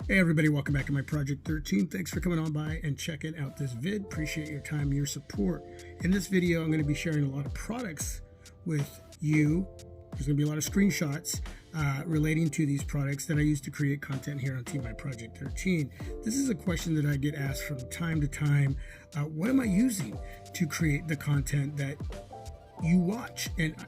Hey everybody, welcome back to my Project 13. Thanks for coming on by and checking out this vid. Appreciate your time, your support. In this video, I'm going to be sharing a lot of products with you. There's going to be a lot of screenshots relating to these products that I use to create content here on Team My Project 13. This is a question that I get asked from time to time. What am I using to create the content that you watch? And I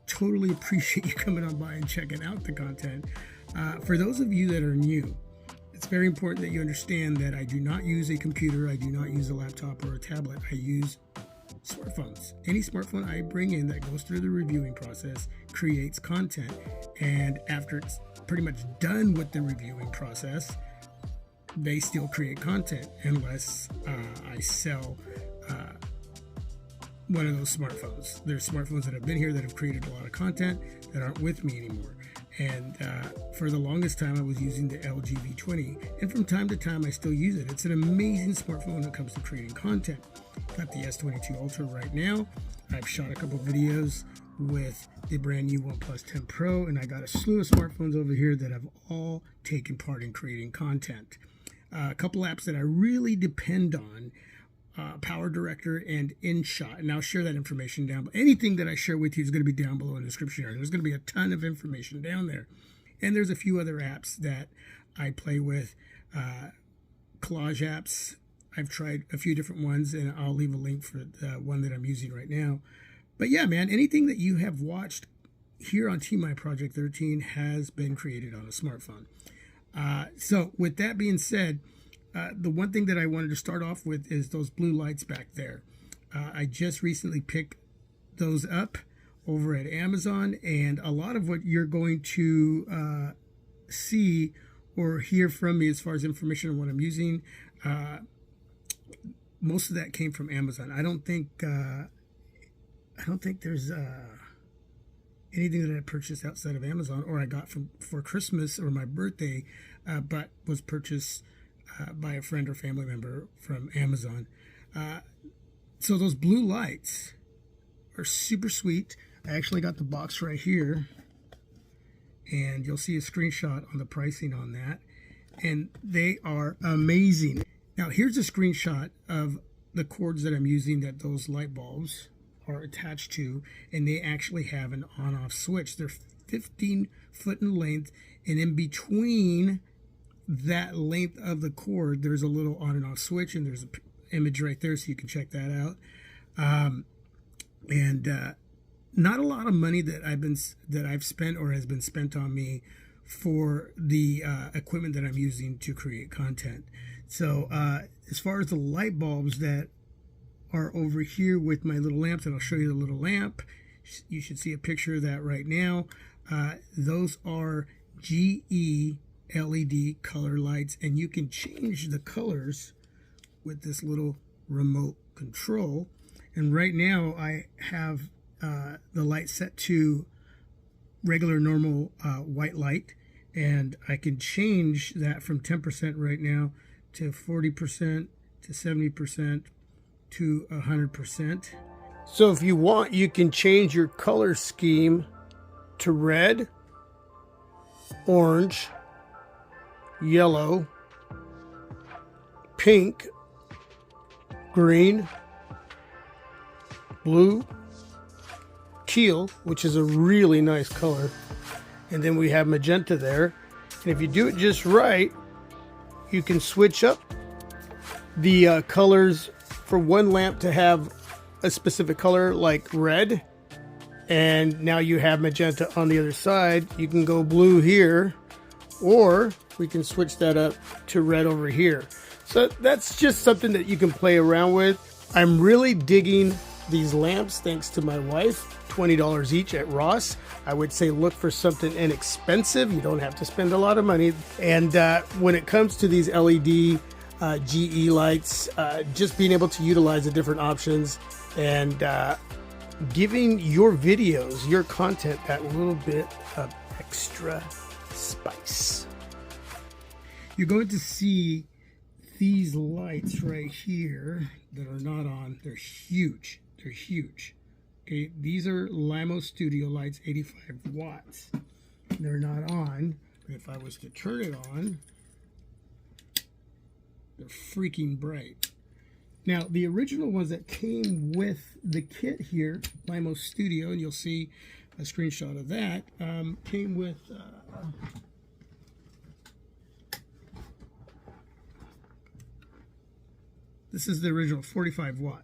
totally appreciate you coming on by and checking out the content. For those of you that are new, it's very important that you understand that I do not use a computer, I do not use a laptop or a tablet, I use smartphones. Any smartphone I bring in that goes through the reviewing process creates content, and after it's pretty much done with the reviewing process, they still create content unless I sell one of those smartphones. There's smartphones that have been here that have created a lot of content that aren't with me anymore. And for the longest time, I was using the LG V20. And from time to time, I still use it. It's an amazing smartphone when it comes to creating content. Got the S22 Ultra right now. I've shot a couple videos with the brand new OnePlus 10 Pro. And I got a slew of smartphones over here that have all taken part in creating content. A couple apps that I really depend on. Power Director and InShot, and I'll share that information down below. Anything that I share with you is going to be down below in the description area. There's going to be a ton of information down there, and there's a few other apps that I play with, collage apps. I've tried a few different ones, and I'll leave a link for the one that I'm using right now. But yeah, man, anything that you have watched here on Team My Project 13 has been created on a smartphone. So with that being said, the one thing that I wanted to start off with is those blue lights back there. I just recently picked those up over at Amazon, and a lot of what you're going to see or hear from me as far as information on what I'm using, most of that came from Amazon. I don't think there's anything that I purchased outside of Amazon or I got for Christmas or my birthday, but was purchased by a friend or family member from Amazon. So those blue lights are super sweet. I actually got the box right here, and you'll see a screenshot on the pricing on that, and they are amazing. Now here's a screenshot of the cords that I'm using that those light bulbs are attached to, and they actually have an on-off switch. They're 15 foot in length, and in between that length of the cord, there's a little on and off switch, and there's an image right there, so you can check that out. Not a lot of money that I've spent or has been spent on me for the equipment that I'm using to create content. So as far as the light bulbs that are over here with my little lamps, and I'll show you the little lamp. You should see a picture of that right now. Those are GE LED color lights, and you can change the colors with this little remote control. And right now I have the light set to regular normal white light, and I can change that from 10% right now to 40% to 70% to 100%. So if you want, you can change your color scheme to red, orange, yellow, pink, green, blue, teal, which is a really nice color, and then we have magenta there. And if you do it just right, you can switch up the colors for one lamp to have a specific color like red, and now you have magenta on the other side. You can go blue here, or we can switch that up to red over here. So that's just something that you can play around with. I'm really digging these lamps thanks to my wife. $20 each at Ross. I would say look for something inexpensive. You don't have to spend a lot of money. And when it comes to these LED GE lights, just being able to utilize the different options and giving your videos, your content, that little bit of extra spice. You're going to see these lights right here that are not on. They're huge. They're huge. Okay, these are Limo Studio lights, 85 watts. They're not on, but if I was to turn it on, They're freaking bright. Now, the original ones that came with the kit here, Limo Studio, and you'll see a screenshot of that, came with this is the original 45 watt.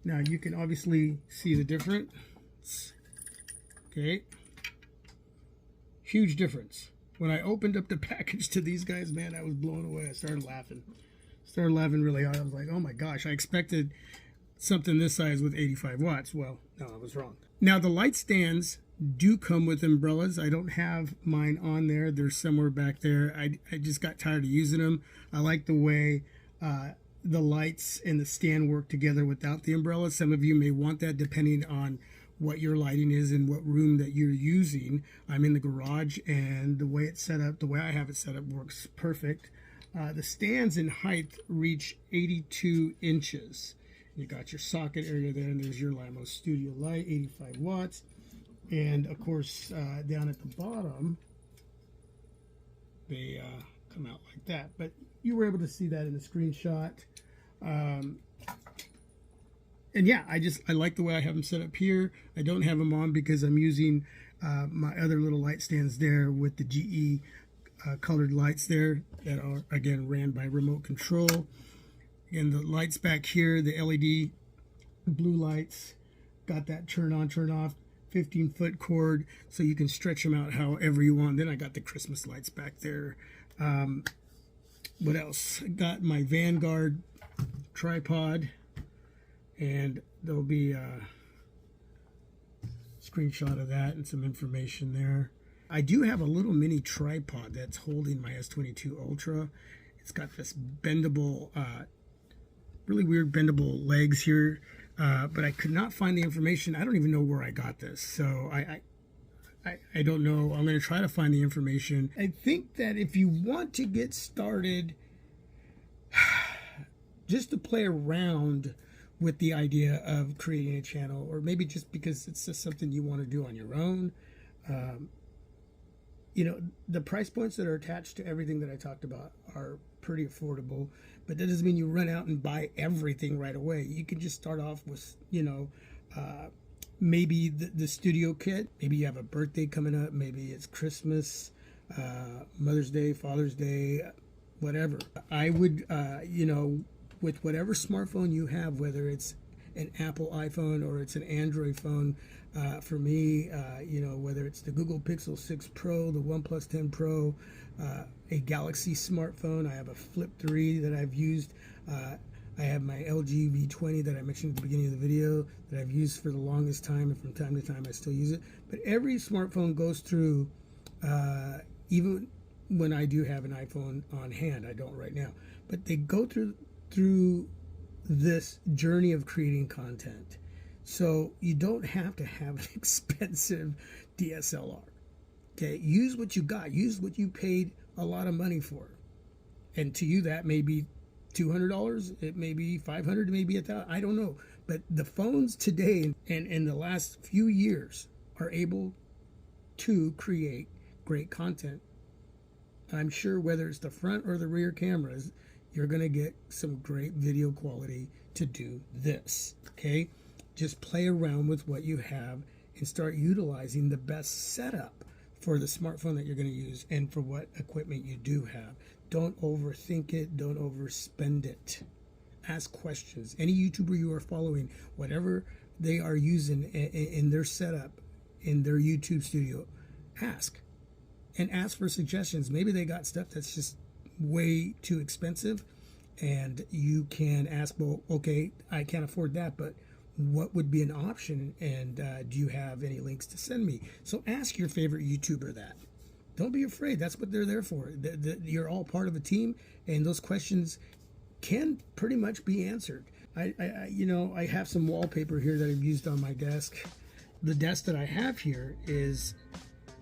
Now, you can obviously see the difference. Okay. Huge difference. When I opened up the package to these guys, man, I was blown away. I started laughing. Started laughing really hard. I was like, oh my gosh, I expected something this size with 85 watts. Well, no, I was wrong. Now, the light stands do come with umbrellas. I don't have mine on there. They're somewhere back there. I just got tired of using them. I like the way the lights and the stand work together without the umbrella. Some of you may want that depending on what your lighting is and what room that you're using. I'm in the garage, and the way it's set up, the way I have it set up, works perfect. The stands in height reach 82 inches. You got your socket area there, and there's your Limo Studio light, 85 watts. And of course, down at the bottom, they come out like that. But you were able to see that in the screenshot. And yeah, I like the way I have them set up here. I don't have them on because I'm using my other little light stands there with the GE colored lights there that are, again, ran by remote control. And the lights back here, the LED blue lights, got that turn on, turn off, 15-foot cord, so you can stretch them out however you want. Then I got the Christmas lights back there. What else? I got my Vanguard tripod, and there'll be a screenshot of that and some information there. I do have a little mini tripod that's holding my S22 Ultra. It's got this bendable, really weird bendable legs here, but I could not find the information. I don't even know where I got this, so I don't know. I'm going to try to find the information. I think that if you want to get started, just to play around with the idea of creating a channel, or maybe just because it's just something you want to do on your own, you know, the price points that are attached to everything that I talked about are pretty affordable, but that doesn't mean you run out and buy everything right away. You can just start off with, you know, maybe the studio kit. Maybe you have a birthday coming up. Maybe it's Christmas, Mother's Day, Father's Day, whatever. I would, you know, with whatever smartphone you have, whether it's an Apple iPhone or it's an Android phone, for me, you know, whether it's the Google Pixel 6 Pro, the OnePlus 10 Pro, a Galaxy smartphone. I have a Flip 3 that I've used. I have my LG V20 that I mentioned at the beginning of the video that I've used for the longest time, and from time to time I still use it. But every smartphone goes through, even when I do have an iPhone on hand, I don't right now, but they go through this journey of creating content. So you don't have to have an expensive DSLR. Okay, use what you got. Use what you paid a lot of money for. And to you, that may be $200. It may be $500. It may be $1,000. I don't know. But the phones today and in the last few years are able to create great content. I'm sure whether it's the front or the rear cameras, you're going to get some great video quality to do this. Okay, just play around with what you have and start utilizing the best setup for the smartphone that you're going to use and for what equipment you do have. Don't overthink it. Don't overspend it. Ask questions. Any YouTuber you are following, whatever they are using in their setup, in their YouTube studio, ask. And ask for suggestions. Maybe they got stuff that's just way too expensive, and you can ask, well, okay, I can't afford that, but what would be an option, and do you have any links to send me? So ask your favorite YouTuber that. Don't be afraid. That's what they're there for. You're all part of a team, and those questions can pretty much be answered. You know, I have some wallpaper here that I've used on my desk. The desk that I have here is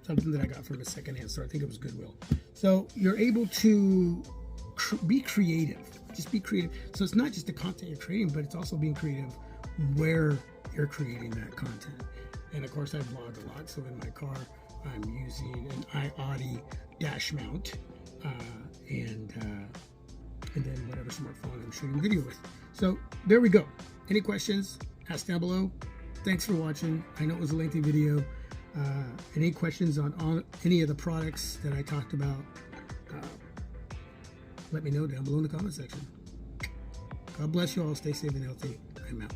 something that I got from a secondhand store. I think it was Goodwill. So you're able to be creative. Just be creative. So it's not just the content you're creating, but it's also being creative where you're creating that content. And of course, I vlog a lot. So in my car, I'm using an iAudi dash mount, and then whatever smartphone shooting video with. So there we go. Any questions? Ask down below. Thanks for watching. I know it was a lengthy video. Any questions on any of the products that I talked about, let me know down below in the comment section. God bless you all. Stay safe and healthy. I'm out.